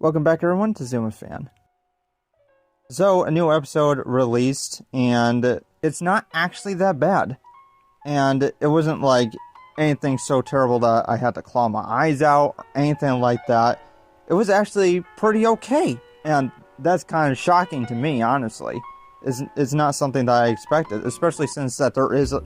Welcome back, everyone, to Zoom Fan. So, a new episode released, and it's not actually that bad. And it wasn't like anything so terrible that I had to claw my eyes out or anything like that. It was actually pretty okay. And that's kind of shocking to me, honestly. It's not something that I expected, especially since that there is a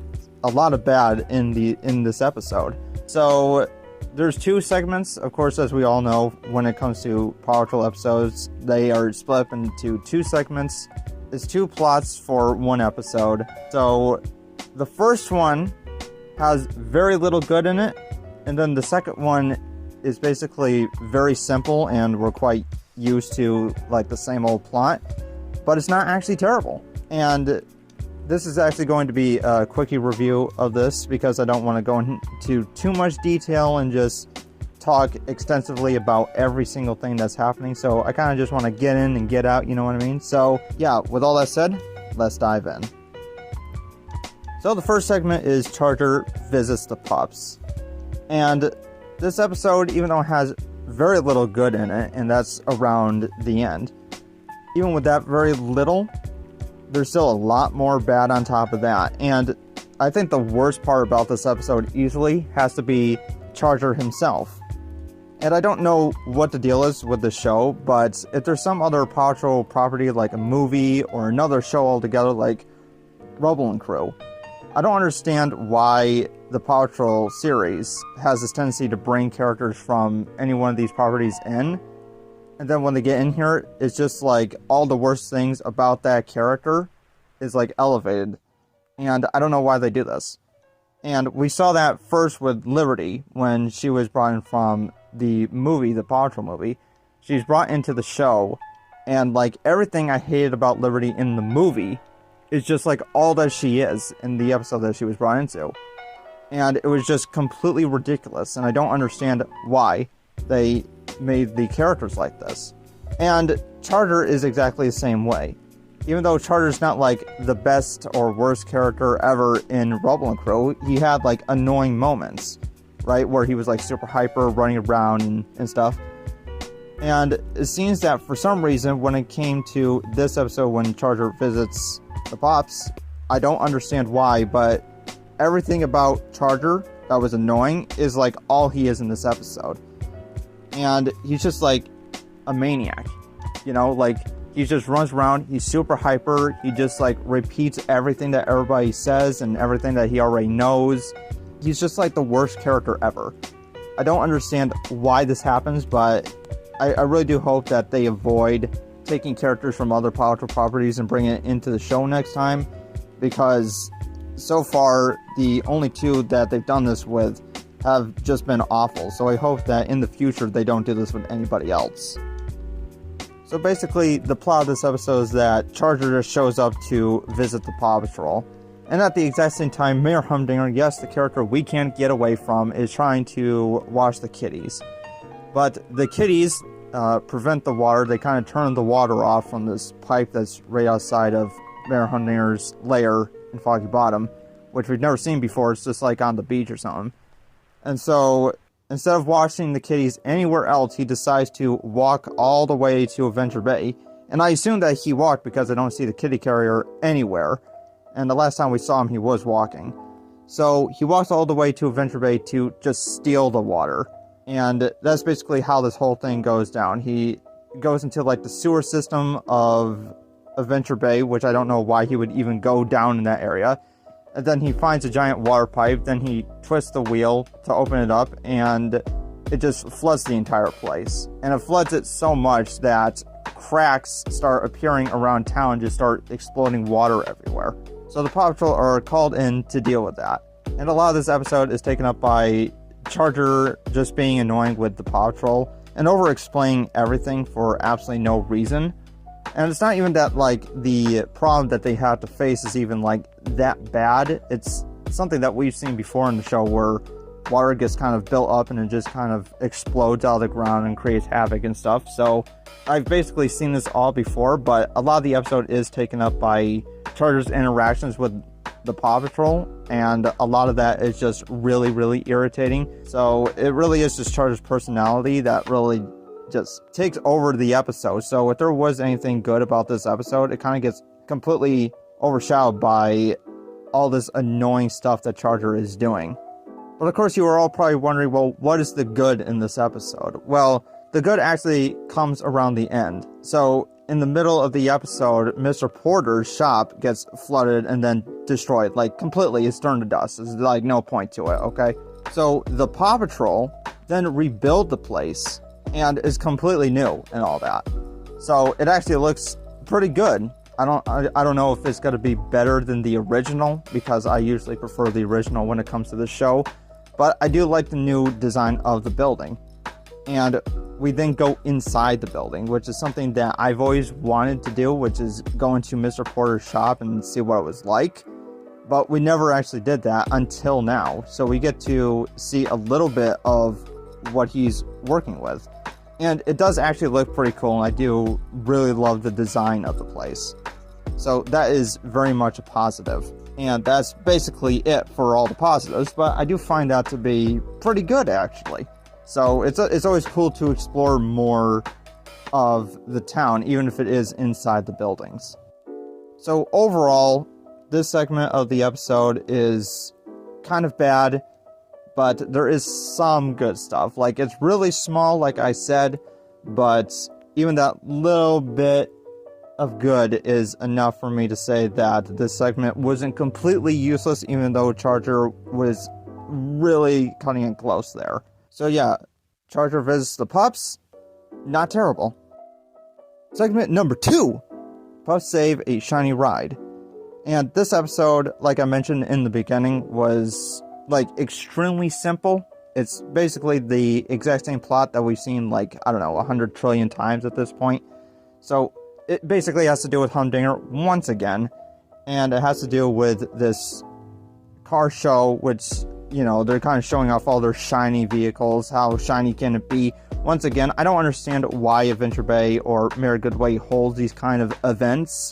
lot of bad in this episode. So there's two segments, of course, as we all know, when it comes to Paw Patrol episodes. They are split up into two segments. It's two plots for one episode. So the first one has very little good in it, and then the second one is basically very simple, and we're quite used to like the same old plot, but it's not actually terrible. And this is actually going to be a quickie review of this because I don't want to go into too much detail and just talk extensively about every single thing that's happening. So I kind of just want to get in and get out, you know what I mean? So yeah, with all that said, let's dive in. So the first segment is Charger visits the pups. And this episode, even though it has very little good in it, and that's around the end, even with that very little, there's still a lot more bad on top of that. And I think the worst part about this episode easily has to be Charger himself. And I don't know what the deal is with the show, but if there's some other Paw Patrol property like a movie or another show altogether like Rubble and Crew, I don't understand why the Paw Patrol series has this tendency to bring characters from any one of these properties in. And then when they get in here, it's just like all the worst things about that character is like elevated. And I don't know why they do this. And we saw that first with Liberty when she was brought in from the movie, the Paw Patrol movie. She's brought into the show, and like everything I hated about Liberty in the movie is just like all that she is in the episode that she was brought into. And it was just completely ridiculous, and I don't understand why they made the characters like this. And Charger is exactly the same way. Even though Charger's not like the best or worst character ever in Rubble and Crew, he had like annoying moments, right? Where he was like super hyper, running around and stuff. And it seems that for some reason, when it came to this episode, when Charger visits the pups, I don't understand why, but everything about Charger that was annoying is like all he is in this episode. And he's just like a maniac, you know, like he just runs around, he's super hyper, he just like repeats everything that everybody says and everything that he already knows. He's just like the worst character ever. I don't understand why this happens, but I really do hope that they avoid taking characters from other Paw Patrol properties and bringing it into the show next time, because so far the only two that they've done this with have just been awful. So I hope that in the future they don't do this with anybody else. So basically the plot of this episode is that Charger just shows up to visit the Paw Patrol, and at the exact same time Mayor Humdinger, yes, the character we can't get away from, is trying to wash the kitties. But the kitties prevent the water. They kind of turn the water off from this pipe that's right outside of Mayor Humdinger's lair in Foggy Bottom, which we've never seen before. It's just like on the beach or something. And so instead of washing the kitties anywhere else, he decides to walk all the way to Adventure Bay. And I assume that he walked because I don't see the kitty carrier anywhere. And the last time we saw him, he was walking. So he walks all the way to Adventure Bay to just steal the water. And that's basically how this whole thing goes down. He goes into like the sewer system of Adventure Bay, which I don't know why he would even go down in that area. And then he finds a giant water pipe, then he twists the wheel to open it up, and it just floods the entire place. And it floods it so much that cracks start appearing around town, just start exploding water everywhere. So the Paw Patrol are called in to deal with that. And a lot of this episode is taken up by Charger just being annoying with the Paw Patrol and over-explaining everything for absolutely no reason. And it's not even that, like, the problem that they have to face is even, like, that bad. It's something that we've seen before in the show where water gets kind of built up and it just kind of explodes out of the ground and creates havoc and stuff. So I've basically seen this all before, but a lot of the episode is taken up by Charger's interactions with the Paw Patrol, and a lot of that is just really, really irritating. So it really is just Charger's personality that really just takes over the episode. So if there was anything good about this episode, it kind of gets completely overshadowed by all this annoying stuff that Charger is doing. But of course, you are all probably wondering, well, what is the good in this episode? Well, the good actually comes around the end. So in the middle of the episode, Mr. Porter's shop gets flooded and then destroyed, like completely. It's turned to dust. There's like no point to it, okay? So the Paw Patrol then rebuild the place and is completely new and all that. So it actually looks pretty good. I don't know if it's going to be better than the original, because I usually prefer the original when it comes to the show. But I do like the new design of the building. And we then go inside the building, which is something that I've always wanted to do, which is go into Mr. Porter's shop and see what it was like. But we never actually did that until now. So we get to see a little bit of what he's working with. And it does actually look pretty cool, and I do really love the design of the place. So that is very much a positive. And that's basically it for all the positives, but I do find that to be pretty good, actually. So it's always cool to explore more of the town, even if it is inside the buildings. So overall, this segment of the episode is kind of bad, but there is some good stuff. Like, it's really small, like I said, but even that little bit of good is enough for me to say that this segment wasn't completely useless, even though Charger was really cutting it close there. So yeah, Charger visits the pups, not terrible. Segment number 2, pups save a shiny ride. And this episode, like I mentioned in the beginning, was like extremely simple. It's basically the exact same plot that we've seen, like, I don't know, 100 trillion times at this point. So it basically has to do with Humdinger once again, and it has to do with this car show, which, you know, they're kind of showing off all their shiny vehicles. How shiny can it be? Once again, I don't understand why Adventure Bay or Mary Goodway holds these kind of events,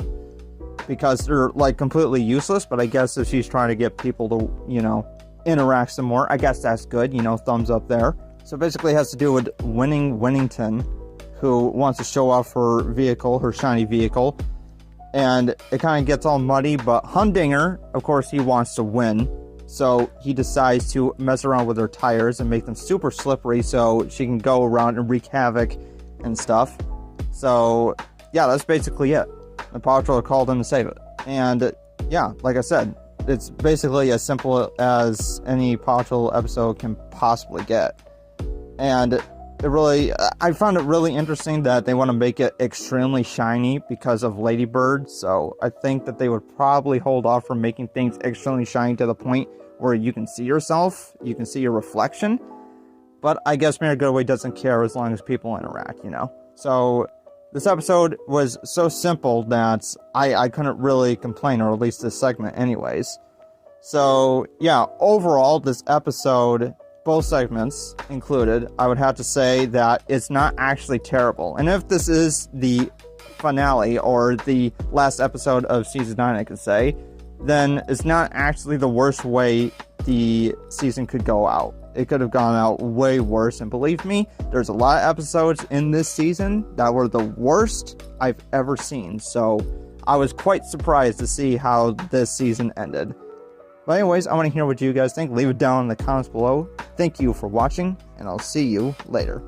because they're like completely useless. But I guess if she's trying to get people to, you know, interact some more, I guess that's good, you know, thumbs up there. So basically it has to do with Winning Winnington, who wants to show off her vehicle, her shiny vehicle, and it kind of gets all muddy. But Humdinger, of course, he wants to win, so he decides to mess around with her tires and make them super slippery so she can go around and wreak havoc and stuff. So yeah, that's basically it. The Paw Patrol called in to save it. And yeah, like I said, it's basically as simple as any Paw Patrol episode can possibly get. And I found it really interesting that they want to make it extremely shiny because of Ladybird. So I think that they would probably hold off from making things extremely shiny to the point where you can see yourself, you can see your reflection. But I guess Mary Goodway doesn't care as long as people interact, you know. So this episode was so simple that I couldn't really complain, or at least this segment anyways. So yeah, overall, this episode, both segments included, I would have to say that it's not actually terrible. And if this is the finale, or the last episode of season 9, I could say, then it's not actually the worst way the season could go out. It could have gone out way worse, and believe me, there's a lot of episodes in this season that were the worst I've ever seen. So I was quite surprised to see how this season ended. But anyways, I want to hear what you guys think. Leave it down in the comments below. Thank you for watching, and I'll see you later.